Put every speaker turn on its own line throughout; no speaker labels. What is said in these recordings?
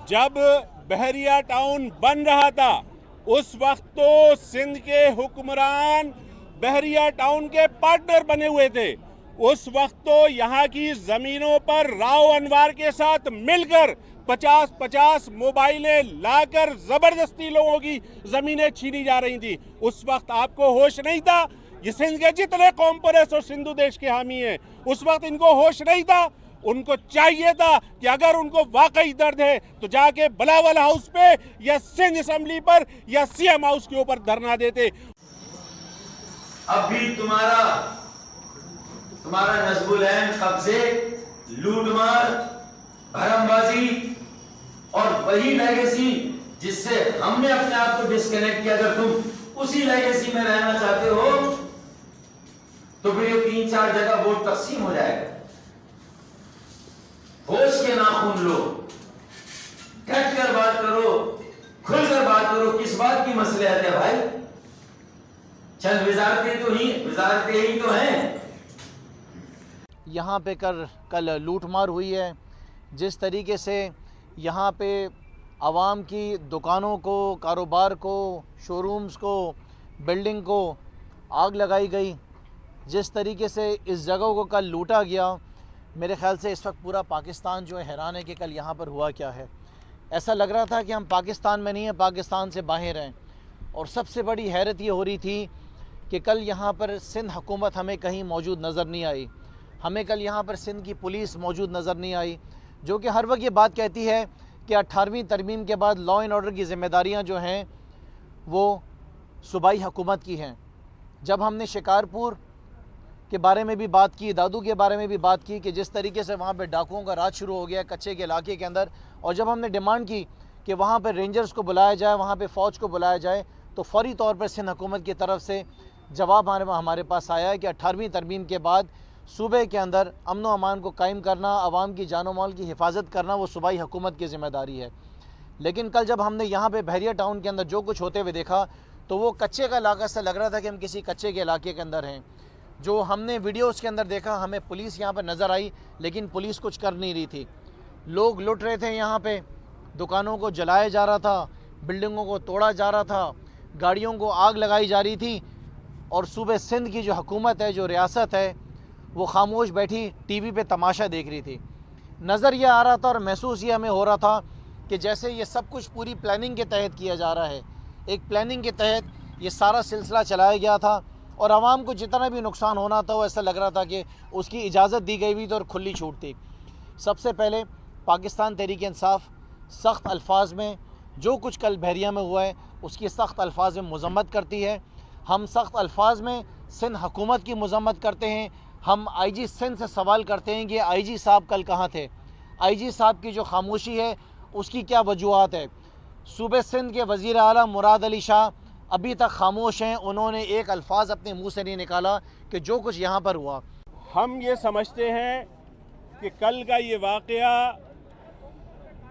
जब बहरिया टाउन बन रहा था उस वक्त तो सिंध के हुक्मरान बहरिया टाउन के पार्टनर बने हुए थे। उस वक्त तो यहाँ की जमीनों पर राव अनवर के साथ मिलकर 50-50 मोबाइलें लाकर जबरदस्ती लोगों की जमीनें छीनी जा रही थी। उस वक्त आपको होश नहीं था। ये सिंध के जितने कॉम्पोरेस और सिंधु देश के हामी हैं, उस वक्त इनको होश नहीं था। उनको चाहिए था कि अगर उनको वाकई दर्द है तो जाके बिलावल हाउस पे या सिंध असेंबली पर या सीएम हाउस के ऊपर धरना देते।
अब भी तुम्हारा नस्बुल ऐन कब्जे, लूटमार, भरमबाजी और वही लेगेसी जिससे हमने अपने आप को डिस्कनेक्ट किया, अगर तुम उसी लेगेसी में रहना चाहते हो तो फिर ये 3-4 जगह वोट तकसीम हो जाएगा। होश के नाखून लो, डट कर बात करो, खुलकर बात करो। किस बात की मसलहत है भाई? चंद वजारतें ही तो हैं।
यहाँ पे कल लूटमार हुई है। जिस तरीके से यहाँ पे आवाम की दुकानों को, कारोबार को, शोरूम्स को, बिल्डिंग को आग लगाई गई, जिस तरीके से इस जगह को कल लूटा गया, मेरे ख़्याल से इस वक्त पूरा पाकिस्तान जो है हैरान है कि कल यहाँ पर हुआ क्या है। ऐसा लग रहा था कि हम पाकिस्तान में नहीं हैं, पाकिस्तान से बाहर हैं। और सबसे बड़ी हैरत ये हो रही थी कि कल यहाँ पर सिंध हुकूमत हमें कहीं मौजूद नज़र नहीं आई। हमें कल यहाँ पर सिंध की पुलिस मौजूद नज़र नहीं आई, जो कि हर वक्त ये बात कहती है कि 18वीं तरमीम के बाद लॉ एंड ऑर्डर की ज़िम्मेदारियाँ जो हैं वो सूबाई हुकूमत की हैं। जब हमने शिकारपुर के बारे में भी बात की, दादू के बारे में भी बात की कि जिस तरीके से वहाँ पे डाकुओं का राज शुरू हो गया कच्चे के इलाके के अंदर, और जब हमने डिमांड की कि वहाँ पर रेंजर्स को बुलाया जाए, वहाँ पे फ़ौज को बुलाया जाए, तो फौरी तौर पर सिंध हुकूमत की तरफ से जवाब हमारे पास आया है कि 18वीं तरमीम के बाद सूबे के अंदर अमन व अमान को कायम करना, आवाम की जान माल की हिफाजत करना वो सूबाई हुकूमत की ज़िम्मेदारी है। लेकिन कल जब हमने यहाँ पे बहरिया टाउन के अंदर जो कुछ होते हुए देखा तो वो कच्चे का इलाका से लग रहा था कि हम किसी कच्चे के इलाके के अंदर हैं। जो हमने वीडियोज़ के अंदर देखा, हमें पुलिस यहाँ पर नज़र आई, लेकिन पुलिस कुछ कर नहीं रही थी। लोग लुट रहे थे, यहाँ पे दुकानों को जलाया जा रहा था, बिल्डिंगों को तोड़ा जा रहा था, गाड़ियों को आग लगाई जा रही थी, और सूबे सिंध की जो हुकूमत है, जो रियासत है, वो खामोश बैठी टीवी पे तमाशा देख रही थी। नज़र ये आ रहा था और महसूस ये हमें हो रहा था कि जैसे ये सब कुछ पूरी प्लानिंग के तहत किया जा रहा है। एक प्लानिंग के तहत ये सारा सिलसिला चलाया गया था और आवाम को जितना भी नुकसान होना था वो ऐसा लग रहा था कि उसकी इजाज़त दी गई हुई थी और खुली छूट थी। सबसे पहले पाकिस्तान तहरीक इंसाफ सख्त अल्फाज में जो कुछ कल बहरिया में हुआ है उसकी सख्त अल्फाज में मज़म्मत करती है। हम सख्त अल्फाज में सिंध हुकूमत की मज़म्मत करते हैं। हम IG सिंध से सवाल करते हैं कि IG साहब कल कहाँ थे? IG साहब की जो खामोशी है उसकी क्या वजूहात है? सूबे सिंध के वज़ीर आला मुराद अली शाह अभी तक खामोश हैं। उन्होंने एक अल्फाज अपने मुँह से नहीं निकाला कि जो कुछ यहाँ पर हुआ।
हम ये समझते हैं कि कल का ये वाक़या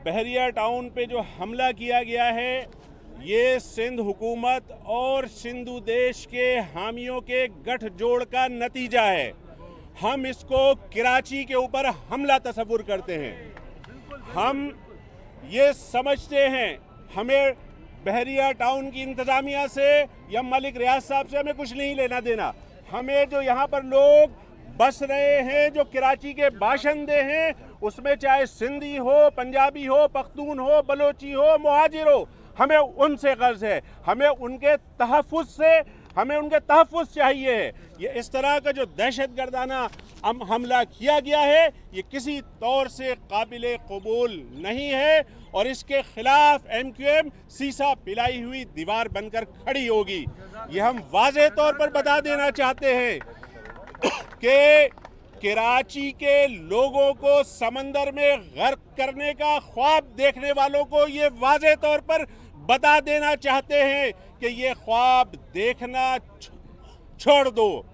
बहरिया टाउन पे जो हमला किया गया है ये सिंध हुकूमत और सिंधु देश के हामियों के गठजोड़ का नतीजा है। हम इसको कराची के ऊपर हमला तस्वुर करते हैं। हम ये समझते हैं हमें बहरिया टाउन की इंतज़ामिया से या मलिक रियाज साहब से हमें कुछ नहीं लेना देना। हमें जो यहाँ पर लोग बस रहे हैं, जो कराची के बाशिंदे हैं, उसमें चाहे सिंधी हो, पंजाबी हो, पख्तून हो, बलोची हो, मुहाजिर हो, हमें उनसे गर्ज है, हमें उनके तहफ़्फ़ुज़ चाहिए। ये इस तरह का जो दहशतगर्दाना हमला किया गया है, ये किसी तौर से काबिल कबूल नहीं है और इसके खिलाफ MQM सीसा पिलाई हुई दीवार बनकर खड़ी होगी। ये हम वाज़ेह तौर पर बता देना चाहते हैं कि कराची के लोगों को समंदर में गर्क करने का ख्वाब देखने वालों को ये वाज़ेह तौर पर बता देना चाहते हैं कि ये ख्वाब देखना छोड़ दो।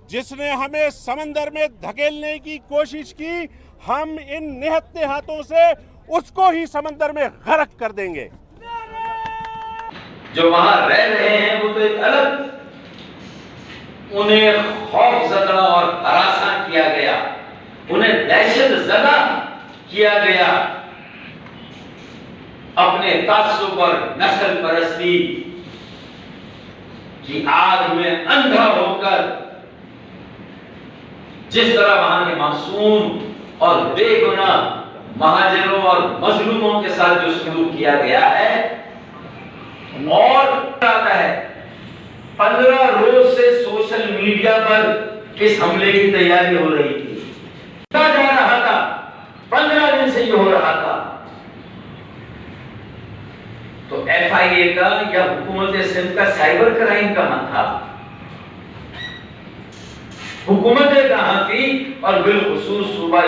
जिसने हमें समंदर में धकेलने की कोशिश की, हम इन निहत्ते हाथों से उसको ही समंदर में गर्क कर देंगे।
जो वहां रह रहे हैं वो तो एक अलग, उन्हें खौफजदा और हरासा किया गया, उन्हें दहशतजदा किया गया अपने तासुब और नस्ल परस्ती की आग में अंधा होकर। जिस तरह वहां के मासूम और बेगुनाह महाजरों और मजलूमों के साथ जो सलूक किया गया है, और आता है 15 रोज से सोशल मीडिया पर इस हमले की तैयारी हो रही थी, जा रहा था, 15 दिन से ये हो रहा था। तो FIA का या हुकूमत सिंध का साइबर क्राइम कहां था? हुकूमत कहां थी? और बिलखुसूस सूबा